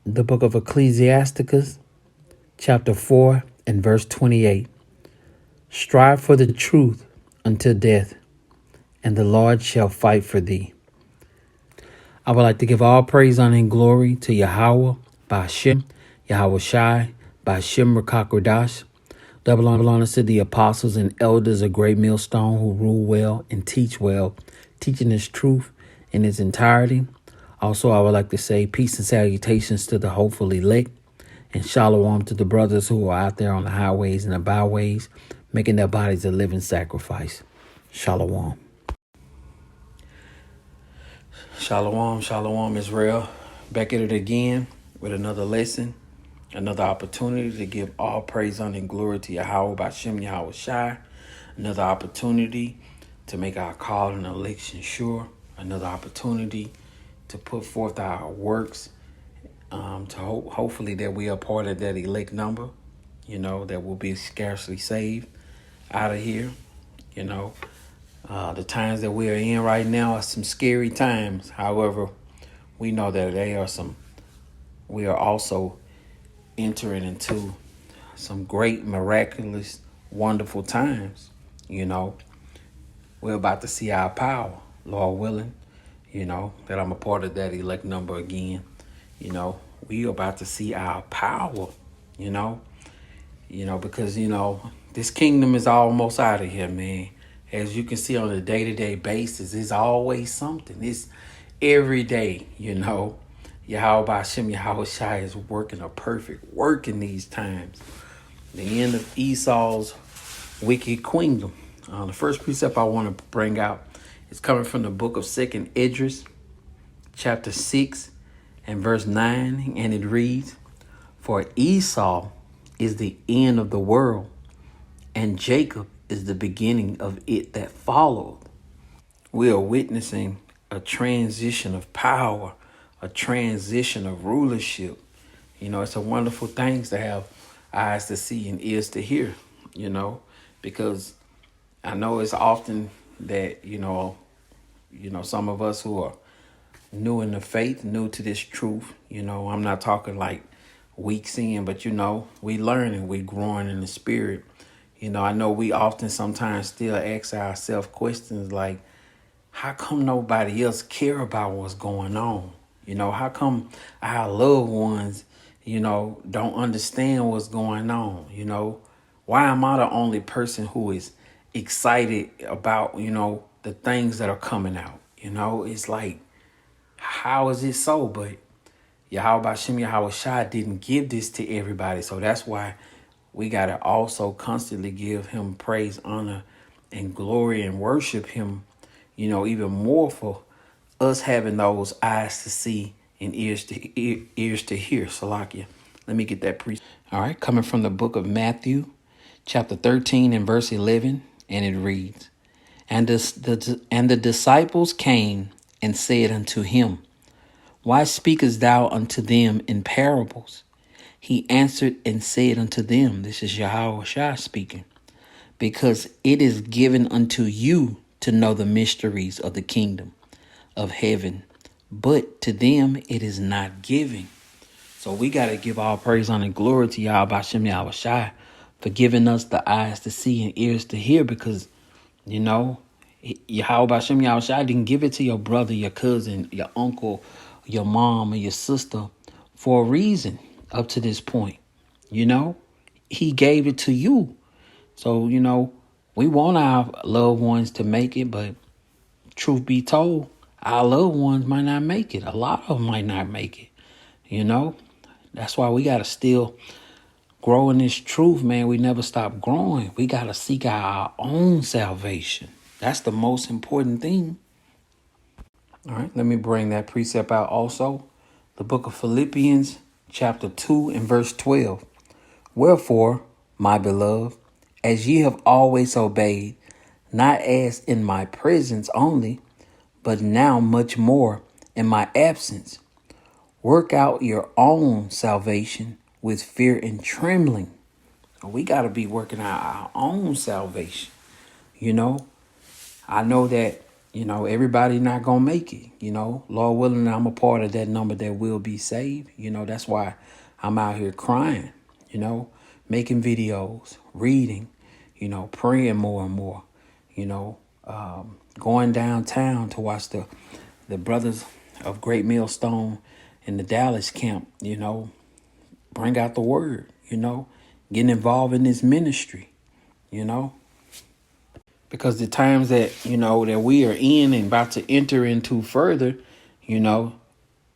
The book of Ecclesiasticus, chapter 4 and verse 28. Strive for the truth until death, and the Lord shall fight for thee. I would like to give all praise, honor, and glory to Yahawah, by Shem, Yahawashi, by Shem Rakakwadash. Double honor to the apostles and elders of Great Millstone who rule well and teach well, teaching this truth in its entirety. Also, I would like to say peace and salutations to the hopeful elect, and shalom to the brothers who are out there on the highways and the byways, making their bodies a living sacrifice. Shalom. Shalom, shalom, Israel. Back at it again with another lesson, another opportunity to give all praise, honor, and glory to Yahawah by Shem Yahawashi. Another opportunity to make our call and election sure. Another opportunity to put forth our works, to hopefully that we are part of that elect number, that will be scarcely saved out of here. The times that we are in right now are some scary times. However, we know that we are also entering into some great, miraculous, wonderful times. We're about to see our power, Lord willing, that I'm a part of that elect number again. We are about to see our power, because, this kingdom is almost out of here, man. As you can see on a day-to-day basis, it's always something. It's every day, Yahawah by Shem Yahawashi is working a perfect work in these times. The end of Esau's wicked kingdom. The first precept I want to bring out is coming from the book of 2nd Esdras, chapter 6 and verse 9, and it reads, "For Esau is the end of the world, and Jacob is the beginning of it that followed." We are witnessing a transition of power, a transition of rulership. It's a wonderful thing to have eyes to see and ears to hear, because I know it's often that, some of us who are new in the faith, new to this truth, I'm not talking like weeks in, but, we learning, we growing in the spirit. I know we often sometimes still ask ourselves questions like, how come nobody else care about what's going on? How come our loved ones, don't understand what's going on? Why am I the only person who is excited about, the things that are coming out? It's like, how is it so? But Yahawah by Shem Yahawashi didn't give this to everybody. So that's why we got to also constantly give him praise, honor, and glory and worship him, even more for us having those eyes to see and ears to hear. Salakia. Let me get that All right, coming from the book of Matthew, chapter 13 and verse 11, and it reads, And the disciples came and said unto him, Why speakest thou unto them in parables? He answered and said unto them, this is Yahawashi speaking, because it is given unto you to know the mysteries of the kingdom of heaven, but to them it is not given. So we got to give all praise, honor, and glory to Yahawah by Shem Yahawashi for giving us the eyes to see and ears to hear, because, Yahawah by Shem Yahawashi didn't give it to your brother, your cousin, your uncle, your mom, or your sister for a reason up to this point. He gave it to you. So, we want our loved ones to make it, but truth be told, our loved ones might not make it. A lot of them might not make it. That's why we got to still grow in this truth, man. We never stop growing. We got to seek our own salvation. That's the most important thing. All right, let me bring that precept out also. The book of Philippians, chapter 2 and verse 12. Wherefore, my beloved, as ye have always obeyed, not as in my presence only, but now much more in my absence, work out your own salvation with fear and trembling. We got to be working out our own salvation. I know that, Everybody not gonna make it. Lord willing, I'm a part of that number that will be saved. That's why I'm out here crying, making videos, reading, praying more and more, going downtown to watch the brothers of Great Millstone in the Dallas camp, bring out the word, getting involved in this ministry, because the times that, that we are in and about to enter into further, you don't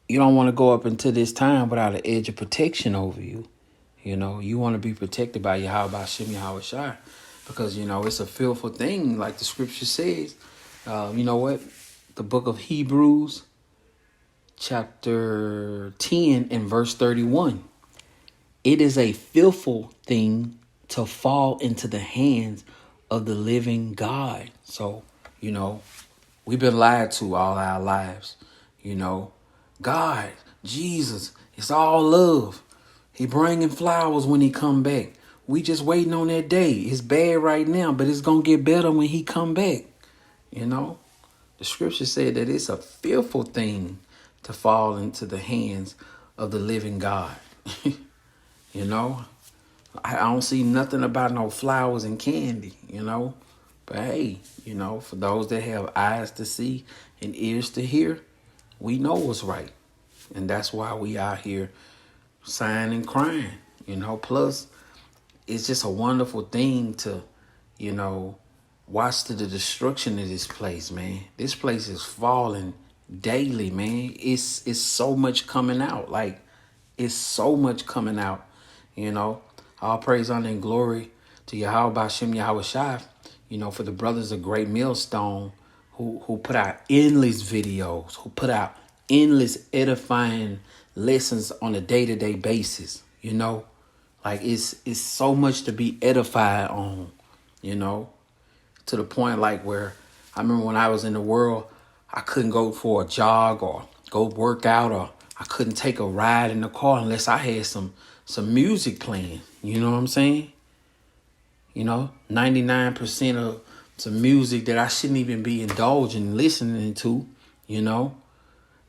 want to go up into this time without an edge of protection over you. You want to be protected by Yahawah, Shem, Yahawashi, because, it's a fearful thing. Like the scripture says, what? The book of Hebrews, chapter 10 and verse 31. It is a fearful thing to fall into the hands of the living God. So, we've been lied to all our lives. God, Jesus, it's all love. He bringing flowers when he come back. We just waiting on that day. It's bad right now, but it's going to get better when he come back. The scripture said that it's a fearful thing to fall into the hands of the living God. I don't see nothing about no flowers and candy, But hey, for those that have eyes to see and ears to hear, we know what's right. And that's why we out here sighing and crying, Plus, it's just a wonderful thing to, watch the destruction of this place, man. This place is falling daily, man. It's so much coming out. Like, it's so much coming out, All praise, honor, and glory to Yahawah, Shem, Yahawashi, for the brothers of Great Millstone who put out endless videos, who put out endless edifying lessons on a day-to-day basis, Like, it's so much to be edified on, to the point like where I remember when I was in the world, I couldn't go for a jog or go work out, or I couldn't take a ride in the car unless I had some music playing. You know what I'm saying? 99% of some music that I shouldn't even be indulging listening to,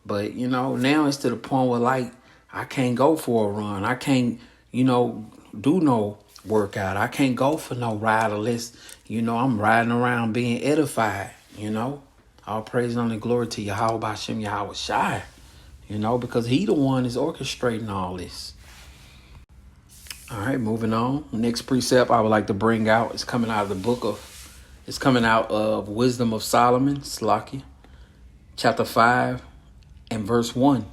But, now it's to the point where, like, I can't go for a run. I can't, do no workout. I can't go for no ride unless, I'm riding around being edified, All praise and glory to Yahawah, Shem, Yahawashi, because he the one is orchestrating all this. All right, moving on. Next precept I would like to bring out is coming out of Wisdom of Solomon, Slakia, chapter 5 and verse 1.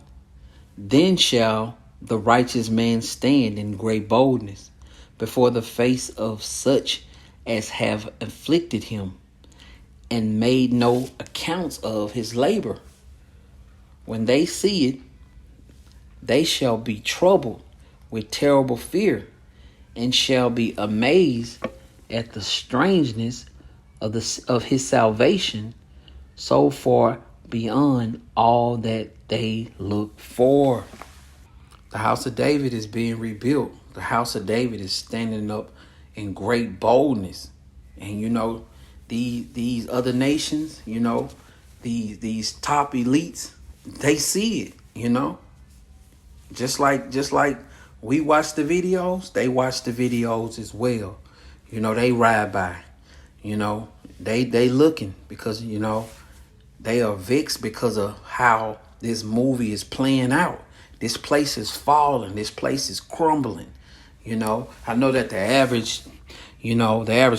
Then shall the righteous man stand in great boldness before the face of such as have afflicted him and made no accounts of his labor. When they see it, they shall be troubled with terrible fear, and shall be amazed at the strangeness of his salvation, so far beyond all that they look for. The house of David is being rebuilt. The house of David is standing up in great boldness. And these other nations, these top elites, they see it, Just like we watch the videos, they watch the videos as well. They ride by. They looking because, they are vexed because of how this movie is playing out. This place is falling. This place is crumbling. I know that the average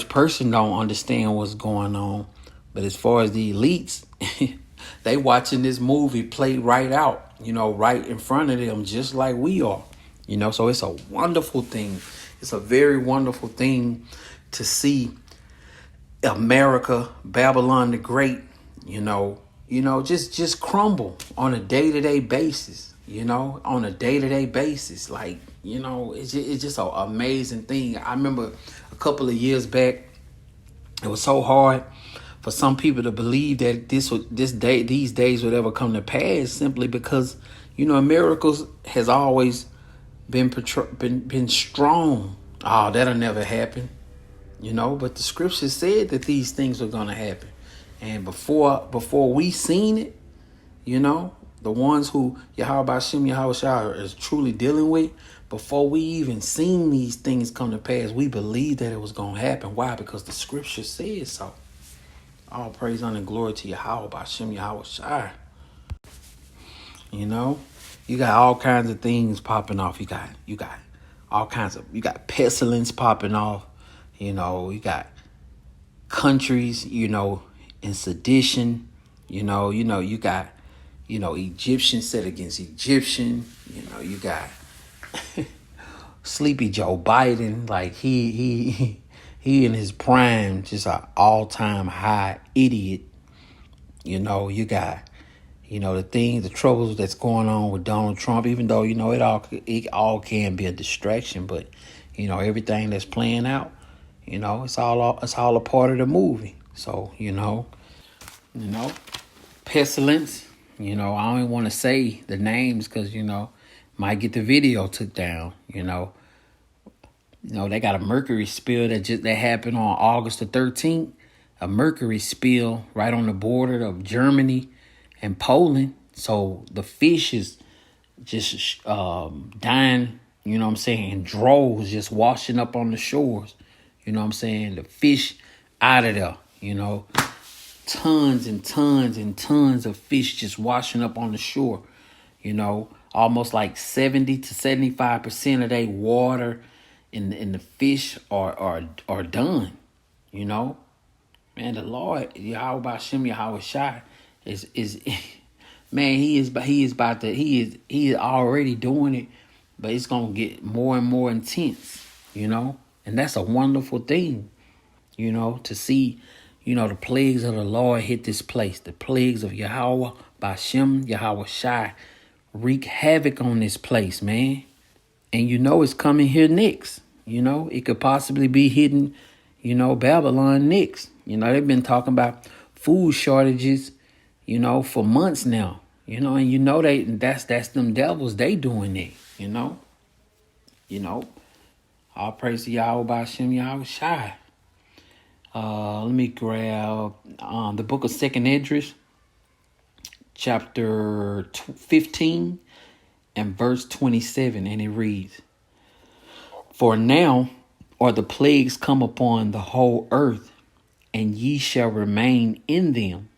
person don't understand what's going on. But as far as the elites, they watching this movie play right out, right in front of them, just like we are. So it's a wonderful thing. It's a very wonderful thing to see America, Babylon the Great, just crumble on a day-to-day basis, on a day-to-day basis. Like, it's just an amazing thing. I remember a couple of years back, it was so hard for some people to believe that these days would ever come to pass, simply because, America has always been strong. Oh, that'll never happen. But the scripture said that these things were going to happen. And before we seen it, you know, the ones who Yahawah Shem Yahawashi is truly dealing with, before we even seen these things come to pass, we believed that it was going to happen. Why? Because the scripture says so. All praise, honor, and glory to Yahawah Shem Yahawashi. You know, you got all kinds of things popping off. You got all kinds of, you got pestilence popping off. You know, you got countries, you know, in sedition. You got, Egyptian set against Egyptian. You know, you got sleepy Joe Biden, like he in his prime, just an all-time high idiot. You know, you got, the troubles that's going on with Donald Trump, even though, it all can be a distraction, but, everything that's playing out, it's all a part of the movie. So, pestilence, I don't even want to say the names because, might get the video took down, they got a mercury spill that happened on August the 13th, a mercury spill right on the border of Germany and Poland. So the fish is just dying, in droves, just washing up on the shores. The fish out of there, tons and tons and tons of fish just washing up on the shore. Almost like 70 to 75% of their water in the fish are done. Man, the Lord Yahawah Shem Yahawashi is man, he is already doing it, but it's gonna get more and more intense, and that's a wonderful thing, to see, the plagues of the Lord hit this place. The plagues of Yahawah Bashem Yahawashi wreak havoc on this place, man. And it's coming here next. It could possibly be hitting, Babylon next. They've been talking about food shortages, for months now. And that's them devils, they doing it, All praise to Yahweh by Shem Yahawashi. Let me grab the book of 2nd Esdras, chapter 15 and verse 27, and it reads, "For now are the plagues come upon the whole earth, and ye shall remain in them.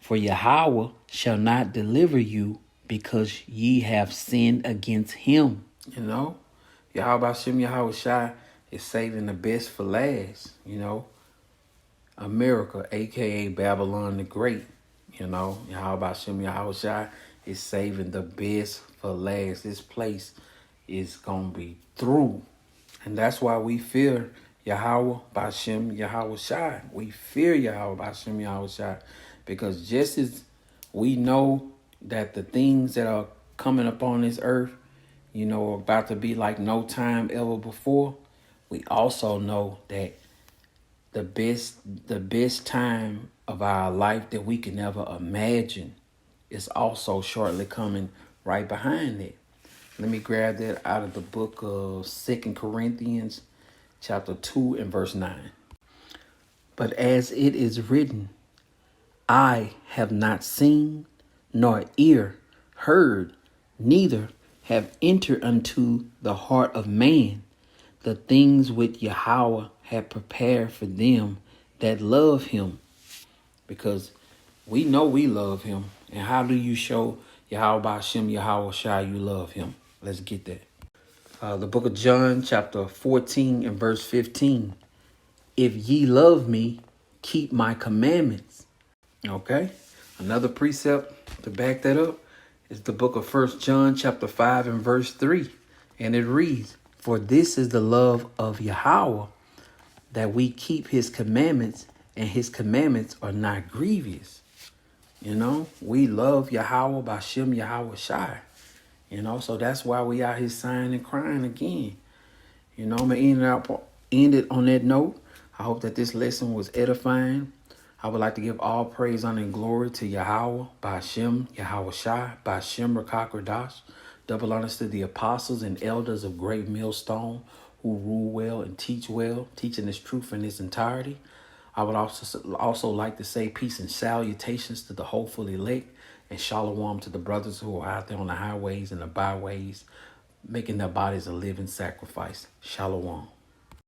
For Yahawah shall not deliver you, because ye have sinned against him." Yahweh Shem Yahawashi is saving the best for last. America, aka Babylon the Great. Yahweh Shem Yahawashi is saving the best for last. This place is gonna be through. And that's why we fear Yahawah Bashem Yahawashi. We fear Yahawah Bashem Yahawashi, because just as we know that the things that are coming upon this earth, are about to be like no time ever before, we also know that the best time of our life that we can ever imagine is also shortly coming right behind it. Let me grab that out of the book of 2 Corinthians, chapter 2 and verse 9. "But as it is written, I have not seen, nor ear heard, neither have entered unto the heart of man, the things which Yahawah had prepared for them that love him." Because we know we love him. And how do you show Yahawah Bashem Yahawashi you love him? Let's get that. The book of John, chapter 14 and verse 15. "If ye love me, keep my commandments." Okay. Another precept to back that up is the book of 1 John, chapter 5 and verse 3. And it reads, "For this is the love of Yahawah, that we keep his commandments, and his commandments are not grievous." We love Yahawah Bashem Yahawashi. So that's why we out here sighing and crying again. I'm going to end it on that note. I hope that this lesson was edifying. I would like to give all praise, honor, and glory to Yahawah Bashem Yahawashi Bashem Rakakradash. Double honors to the apostles and elders of Great Millstone who rule well and teach well, teaching this truth in its entirety. I would also like to say peace and salutations to the hopeful elect, and shalom to the brothers who are out there on the highways and the byways, making their bodies a living sacrifice. Shalom.